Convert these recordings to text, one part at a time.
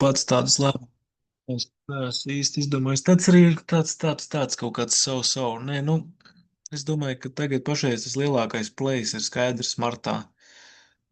Pats tādas lēmumus neesmu īsti izdomājis. Tāds arī ir tāds kaut kāds savu. Nē, nu, es domāju, ka tagad pašreiz tas lielākais plejs ir skaidrs martā.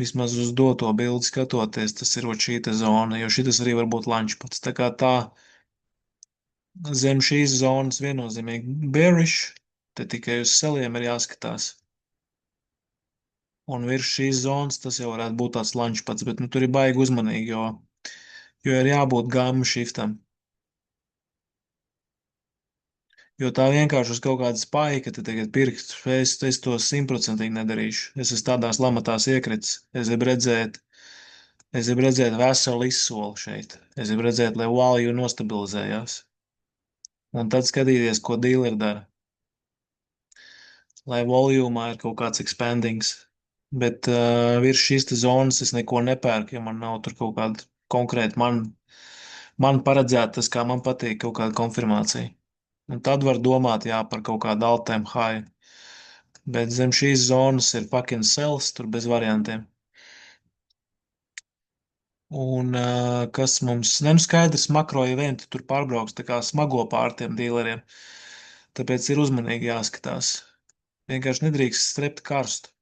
Vismaz uz doto bildi skatoties, tas ir ot šī te zona, jo šitas arī var būt lančpats. Tā kā tā zem šīs zonas viennozīmīgi bearish, te tikai uz seliem ir jāskatās. Un virs šīs zonas tas jau varētu būt tāds lančpats, bet nu tur ir baigi uzmanīgi, jo ir jābūt gamma shiftam. Jo tā vienkārši uz kaut kāda spaika te tagad pirkt, es to simtprocentīgi nedarīšu. Es esmu tādās lamatās iekritis. Es gribu redzēt veselu izsoli šeit. Es gribu redzēt, lai value nostabilizējās. Un tad skatīties, ko dealeri dara. Lai volumā ir kaut kāds expandings. Bet virs šīs te zonas es neko nepērku, ja man nav tur kaut kāda konkrēta man paredzēta tas, kā man patīk, kaut kāda konfirmācija. Un tad var domāt, jā, par kaut kādu all-time high. Bet zem šīs zonas ir fucking sells, tur bez variantiem. Un kas mums, ne, nu skaidrs, makro eventi tur pārbrauks tā kā smago pār tiem dīleriem. Tāpēc ir uzmanīgi jāskatās. Vienkārši nedrīkst strept karstu.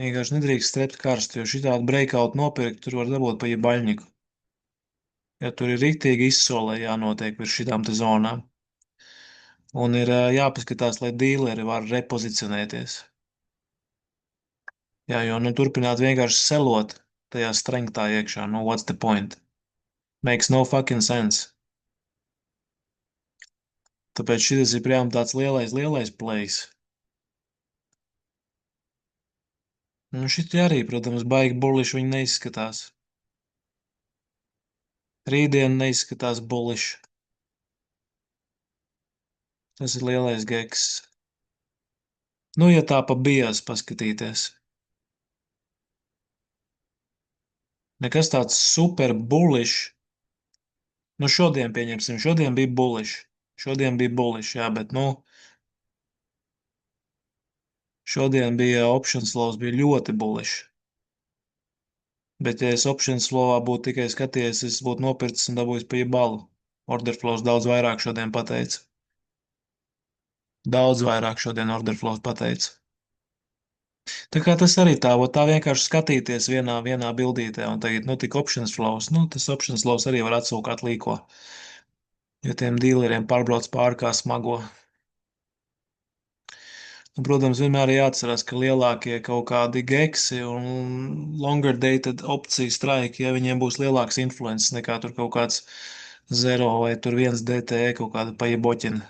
Vienkārši nedrīkst strept karstu, jo šitādu breakout nopirkt, tur var dabūt pa jebaļņiku. Ja tur ir riktīgi izsolē jānotiek virs šitām te zonām. Un ir jāpaskatās, lai dīleri var repozicionēties. Jā, jo nu turpināt vienkārši selot tajā strengtā iekšā, nu what's the point? Makes no fucking sense. Tāpēc šis ir prям tāds lielais plays. Nu, šitie arī, protams, baigi bulliši viņi neizskatās. Rītdien neizskatās bulliši. Tas ir lielais geks. Nu, ja tā pa bijās paskatīties. Nekas tāds super bulliši. Nu, šodien pieņemsim, šodien bija bulliši. Šodien bija bulliši, jā, bet, nu, šodien bija options flows bija ļoti bulliši. Bet, ja es options flowā būtu tikai skatījies, es būtu nopircis un dabūjis pa jebalu. Order flows daudz vairāk šodien pateica. Daudz vairāk šodien order flows pateica. Tā kā tas arī tā vienkārši skatīties vienā bildītē un tagad, nu, tik options flows, nu, tas options flows arī var atsūkāt līko, jo tiem dīleriem pārbrauc pāri kā smago. Un, protams, vienmēr ir jāatcerās, ka lielākie kaut kādi geksi un longer dated opciju strike, ja viņiem būs lielāks influences nekā tur kaut kāds zero vai tur viens DTE kaut kāda paieboķina.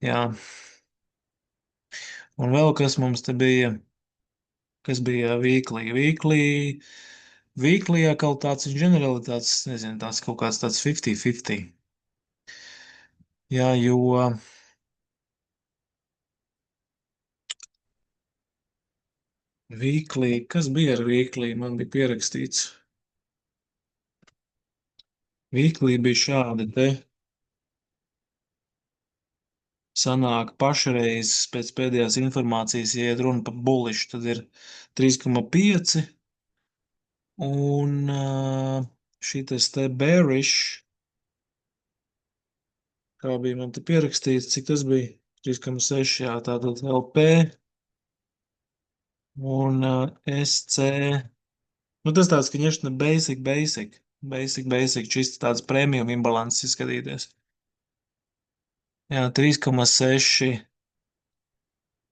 Jā. Un vēl kas mums te bija, kas bija weekly atkal tāds generalitāts, nezinu, tāds kaut kāds tāds 50-50. Jā, jo kas bija ar weekly, man bija pierakstīts. Weekly bija šādi te. Sanāk pašreiz pēc pēdējās informācijas, ja iet runa par bullišu, tad ir 3,5 un šitas te bearish, kā bija man te pierakstīts, cik tas bija 3,6, jā, tātad LP un SC. Nu, tas tāds, ka ņešana basic, čist tāds premium imbalans izskatīties. Jā, 3,6.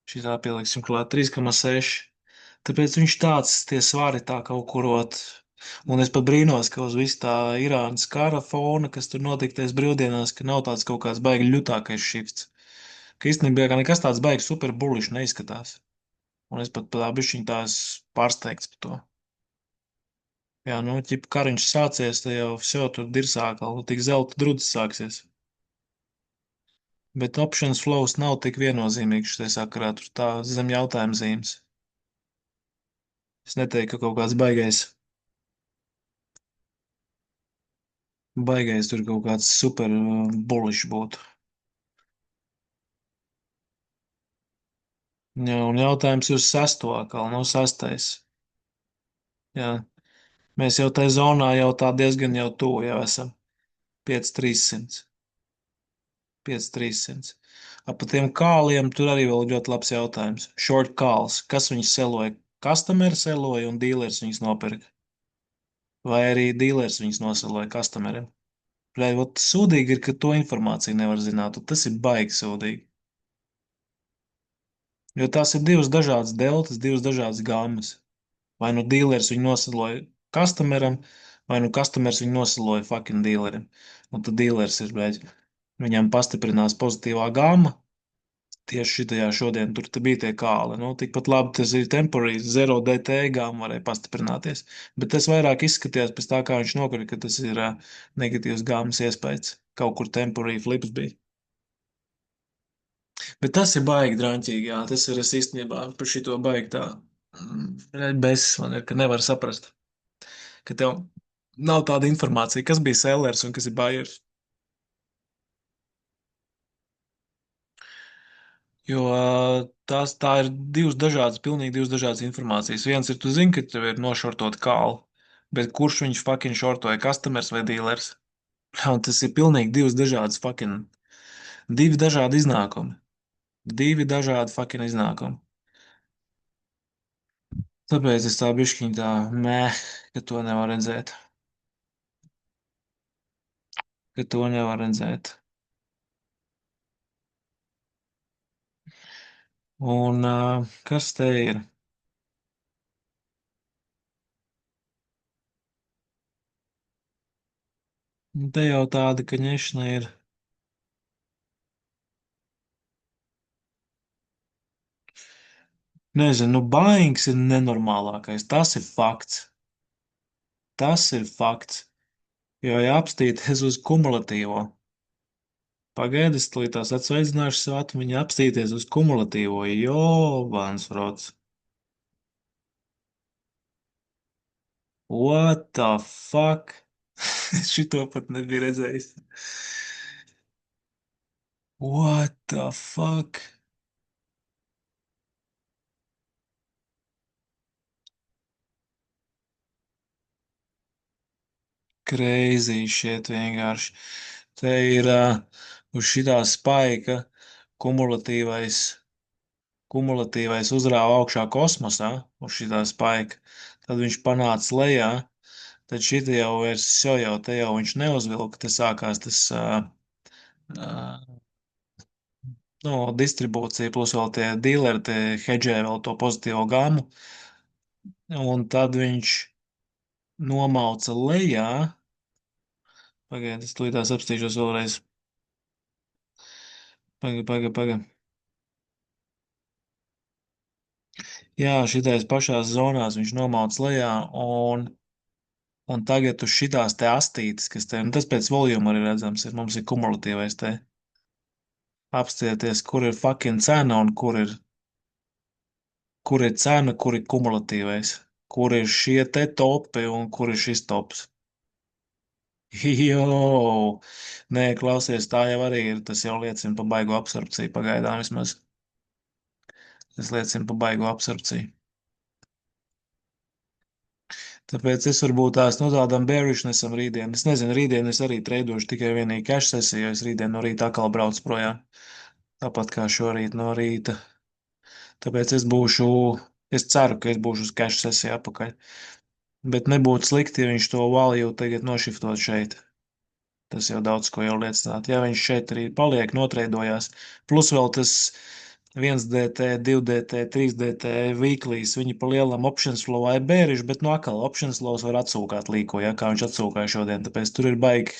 Šitā pieliksim klāt 3,6. Tāpēc viņš tāds, tie svari tā kaut kurot. Un es pat brīnos, ka uz visu tā Irānas kara fona, kas tur notiktais brīvdienās, ka nav tāds kaut kāds baigi ļutākais šifts. Ka īstenībā ka nekas tāds baigi super bulliši neizskatās. Un es pat tā bišķiņ tās pārsteigts par to. Jā, nu, ķip kariņš sācies, tad jau vse tur dirsākal, tik zelta drudzes sāksies. Bet options flows nav tik viennozīmīgs šajā sakarā, tur tā zem jautājuma zīmes. Es neteiktu, ka kaut kāds baigais tur kaut kāds super bullish būtu. Jā, un jautājums ir uz sesto atkal, no sastais. Jā, Mēs jau tajā zonā jau tā diezgan jau tuvu jau esam. 5,300. 5,300. Ap pa tiem kāliem tur arī vēl ļoti labs jautājums. Short calls. Kas viņus seloja? Customers seloja un dealers viņus nopirka. Vai arī dealers viņus noseloja customeriem. Bļai, vot sūdīgi ir, ka to informāciju nevar zināt, un tas ir baigi sūdīgi. Jo tās ir divas dažādas deltas, divas dažādas gammas. Vai nu dealers viņu nosaloja customeram, vai nu customers viņu nosaloja fucking dealerim. Un tad dealers ir, bļaļ, viņam pastiprinās pozitīvā gamma. Tieši šitajā šodien tur te bija tie kāli. Nu, tikpat labi tas ir temporary, zero DT gamma varēja pastiprināties. Bet tas vairāk izskatījās pēc tā, kā viņš nokrita, ka tas ir negatīvs gammas iespējas. Kaut kur temporary flips bija. Bet tas ir baigi drāmķīgi, jā. Tas ir es īstenībā par šito baigi tā. Besis man ir, ka nevar saprast, ka tev nav tāda informācija, kas bija sellers un kas ir buyers. Jo tā ir divas dažādas, pilnīgi divas dažādas informācijas. Viens ir, tu zini, ka tev ir nošortot kālu, bet kurš viņš fucking šortoja, customers vai dealers? Un tas ir pilnīgi divas dažādas fucking, divi dažādi iznākumi. Divi dažādi fucking iznākumi. Tāpēc es tā bišķiņ tā, mē, ka to nevar redzēt. Ka to nevar redzēt. Un kas te ir? Te jau tāda, ka ņešana ir. Nezinu, nu baings ir nenormālākais. Tas ir fakts. Tas ir fakts. Jo ja apstīties uz kumulatīvo. Pagaidi, es tūlīt tās atsveidzināšu savu atmiņu, apstīties uz kumulatīvo. Jo, Vans Rods. What the fuck? Šito pat nebija redzējis. What the fuck? Crazy shit vienkārši. Te ir uz šitā spaika kumulatīvais, kumulatīvais uzrāva augšā kosmosā uz šitā spaika. Tad viņš panāca lejā. Tad šita jau vairs jau te jau viņš neuzvilka. Te sākās tas nu, distribūcija plus vēl tie dealeri, tie hedžē vēl to pozitīvo gamu. Un tad viņš nomauca lejā. Pagaidiet, es tūlītās apstīšos vēlreiz. Pagaid. Jā, šitais pašās zonās viņš nomauc lejā, un tagad uz šitās te astītes, kas te, un tas pēc voljuma arī redzams, ir, mums ir kumulatīvais te. Apstieties, kur ir fucking cena un kur ir cena, kur ir kumulatīvais, kur ir šie te topi un kur ir šis tops. Jo, nē, klausies, tā jau arī ir, tas jau liecina par baigo absorpciju pagaidām vismaz. Tas liecina par baigo absorpciju. Tāpēc es varbūt tās no tādām bearishnessam rītdien. Es nezinu, rītdien es arī treidošu tikai vienīgi cash sesiju, jo es rītdien no rīta atkal braucu projām. Tāpat kā šorīt no rīta. Tāpēc es ceru, ka es būšu uz cash sesiju apakaļ. Bet nebūtu slikti, ja viņš to value tagad nošiftot šeit. Tas jau daudz ko jau liecināt. Ja viņš šeit arī paliek, notreidojās, plus vēl tas 1DT, 2DT, 3DT weeklies, viņi pa lielam options flow ir bēriši, bet no atkal options flows var atsūkāt līko, ja kā viņš atsūkāja šodien, tāpēc tur ir baigi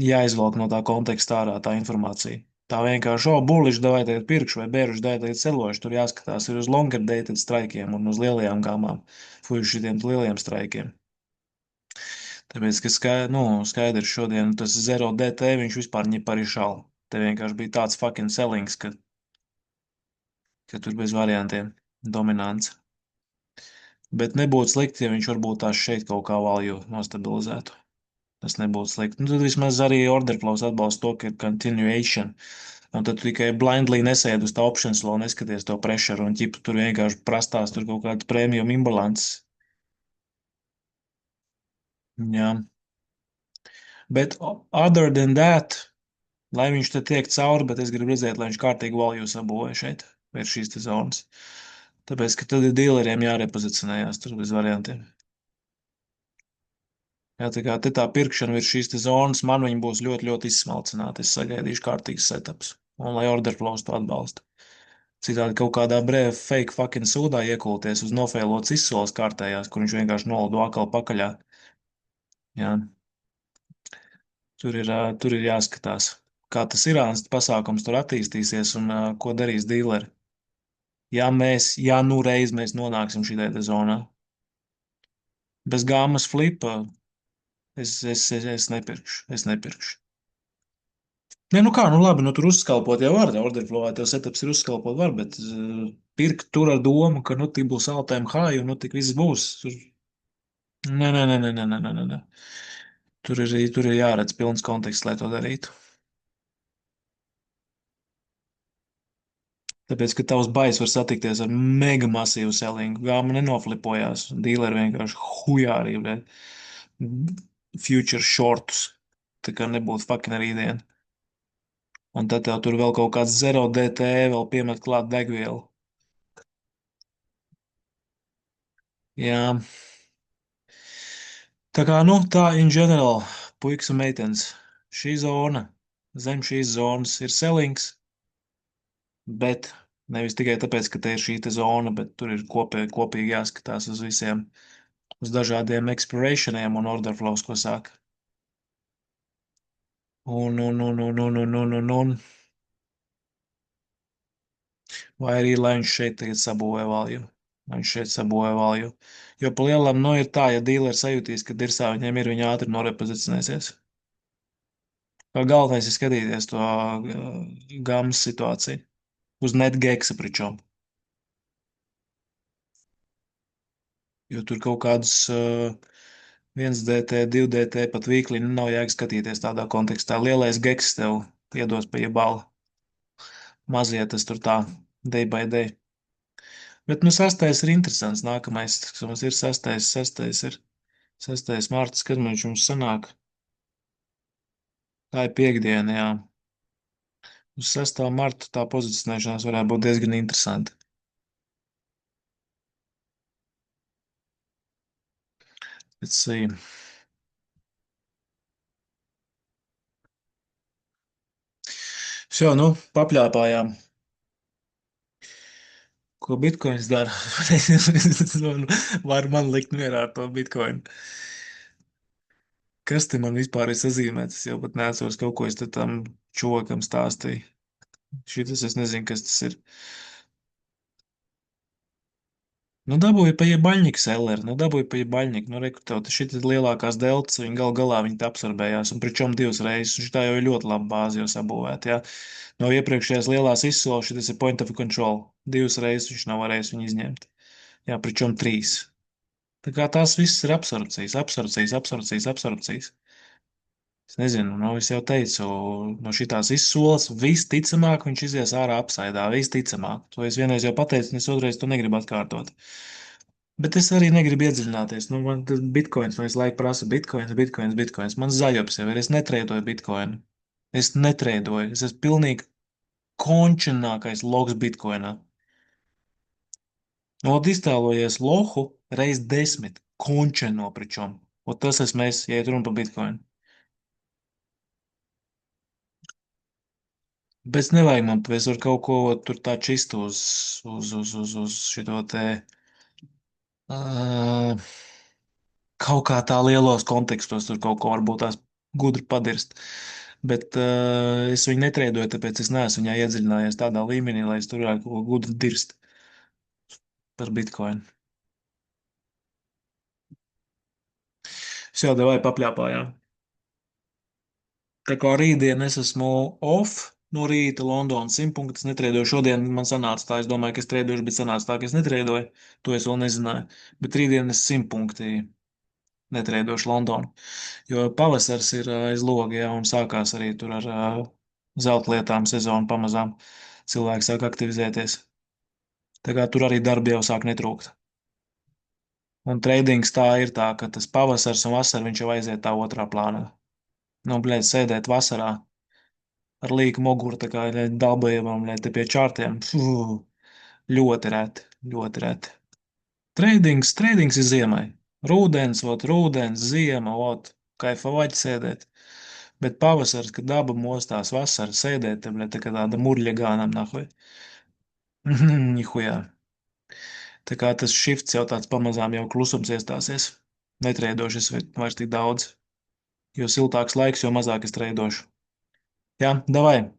jāizvelk no tā konteksta ārā tā informācija. Tā vienkārši, bullish davai tagad pirkšu vai bearish davai tagad selošu, tur jāskatās ir uz longer dated straikiem un uz lielajām gamām, fuju šitiem lielajiem straikiem. Tāpēc, ka skaidrs šodien tas zero DT viņš vispār ņeparišal. Te vienkārši bija tāds fucking sellings, ka tur bez variantiem dominants. Bet nebūtu slikti, ja viņš varbūt tās šeit kaut kā value nostabilizētu. Tas nebūtu slikti. Nu, tad vismaz arī order flows atbalsta to, ka ir continuation. Un tad tu tikai blindly nesēdi uz tā options flow, neskaties to pressure un ķipu tur vienkārši prastās tur kaut kāda premium imbalance. Jā. Bet other than that, lai viņš te tiek cauri, bet es gribu redzēt, lai viņš kārtīgi valju sabūvē šeit, virs šīs te zonas. Tāpēc, ka tad ir dīleriem jārepozicionējās tur bez variantiem. Jā, tā kā te tā pirkšana virs šīs te zonas, man viņa būs ļoti, ļoti izsmalcināta. Es sagaidīšu kārtīgs setups. Un lai order flows to atbalsta. Citādi kaut kādā brēv fake fucking sūdā iekulties uz nofēlots izsoles kārtējās, kur viņš vienkārši nolido atkal pakaļā. Jā, tur ir jāskatās, kā tas Irānas pasākums tur attīstīsies un ko darīs dīleri. Ja nu reiz mēs nonāksim šī te zonā. Bez gāmas flipa es nepirkšu. Es nepirkšu. Nē, nu kā, nu labi, nu tur uzskalpot jau var, orderflowā tev setups ir uzskalpot var, bet pirkt tur ar domu, ka, nu, tik būs all time high un, nu, tik viss būs. Tur... Nē, nē, nē, nē, nē, nē, nē, nē. Tur ir jāredz pilns konteksts, lai to darītu. Tāpēc, ka tavs bais var satikties ar mega masīvu sellingu. Gāma nenoflipojās. Dīleri vienkārši hujā arī, bet future shorts. Tā kā nebūtu fucking rītdien. Un tad tev tur vēl kaut kāds 0 DT vēl piemet klāt degvielu. Jā. Tā kā, nu, tā in general, puikas un meitenes, šī zona, zem šīs zonas ir sellings, bet nevis tikai tāpēc, ka te ir šī te zona, bet tur ir kopīgi jāskatās uz visiem, uz dažādiem expirationiem un order flows, ko saka. Un. Vai arī, lai viņš šeit tagad sabūvē valju. Lai viņš šeit sabūvē valju. Jo pa lielam, nu, ir tā, ja dīleri sajūtīs, ka dirsā viņiem ir, viņi ātri norepozicionēsies. Kā galvenais ir skatīties to gammas situāciju. Uz netgeksa pričom. Jo tur kaut kādus 1 DT, 2 DT pat vīklī nu, nav jēga skatīties tādā kontekstā. Lielais geks tev iedos pa jebālu. Mazie tas tur tā, day by day. Bet, nu, sastais ir interesants. Nākamais, kas mums ir sastais ir 6. marts, kad mums sanāk. Tā ir piekdiena, jā. Uz 6. martu tā pozicionēšanās varētu būt diezgan interesanti. Let's see. Šo, nu, papļāpājām. Ko bitkoins dara? Var man likt mierā ar to bitkoinu. Kas te man vispār ir sazīmēts? Es jau pat neatceros kaut ko es te tam čokam stāstīju. Šitas es nezinu, kas tas ir. Nu, dabūja pa jebaļņiku seleri, nu, dabūja pa jebaļņiku. Nu, reku tev, šitas lielākās deltas, viņi galā viņi te absorbējās, un pričom 2 reizes, un šitā jau ir ļoti laba bāze jau sabūvēta, jā. No iepriekšējās lielās izsoles, šitas ir point of control. 2 reizes viņš nav varējis viņu izņemt. Jā, pričom 3. Tā kā tās viss ir absorpcijas, absorpcijas, absorpcijas, absorpcijas. Es nezinu, nu, es jau teicu, no šitās izsoles visticamāk viņš izies ārā apsaidā, visticamāk. To es vienreiz jau pateicu, un es otrreiz to negribu atkārtot. Bet es arī negribu iedziļināties. Nu, man tas bitkoins, man visu laiku prasa bitkoins, bitkoins, bitkoins. Man zaļops jau ir, es netrēdoju bitkoinu. Es netrēdoju, es esmu pilnīgi končenākais logs bitkoinā. Ot iztēlojies lohu reiz 10, končeno pričom. Ot tas esmu es, ja ir runa par bitkoinu. Bet nevajag man, es varu kaut ko tur tā čistu uz šito te, uh, kaut kā tā lielos kontekstos tur kaut ko varbūt tās gudri padirst. Bet es viņu netrēdoju, tāpēc es neesmu viņā iedziļinājies tādā līmenī, lai es tur varētu kaut ko gudri dirst par bitkoinu. Es jau devai papļāpājām. Tā kā rītdien es esmu off no rīta Londonas 100 punktus, netrēdoju. Šodien man sanāca tā, es domāju, ka es trēdošu, bet sanāca tā, ka es netrēdoju. To es vēl nezināju. Bet rītdien es 100 punkti netrēdošu Londonu. Jo pavasars ir aiz loga, jā, un sākās arī tur ar zelta lietām sezonu pamazām. Cilvēki sāk aktivizēties. Tā kā tur arī darbi jau sāk netrūkt. Un treidings tā ir tā, ka tas pavasars un vasara viņš jau aiziet tā otrā plānā. Nu, blēd, sēdēt vasarā ar līku muguru, tā kā dabējumam, te pie čārtiem. Fuh, ļoti reti, ļoti reti. Treidings ir ziemai. Rūdens, ziema, kaifa vaļ sēdēt. Bet pavasars, kad daba mostās, vasara sēdēt, te, blēd, tā kā tāda murļa gānam, nahuj. Nihujā. Tā kā tas šifts jau tāds pamazām jau klusums iestāsies. Netreidošas vairs tik daudz. Jo siltāks laiks, jo mazāk es treidošu. Jā, davai.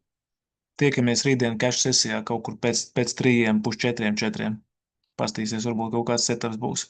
Tiekamies rītdien cash sesijā kaut kur pēc 3, 3:30, 4. Pastīsies, varbūt kaut kāds setups būs.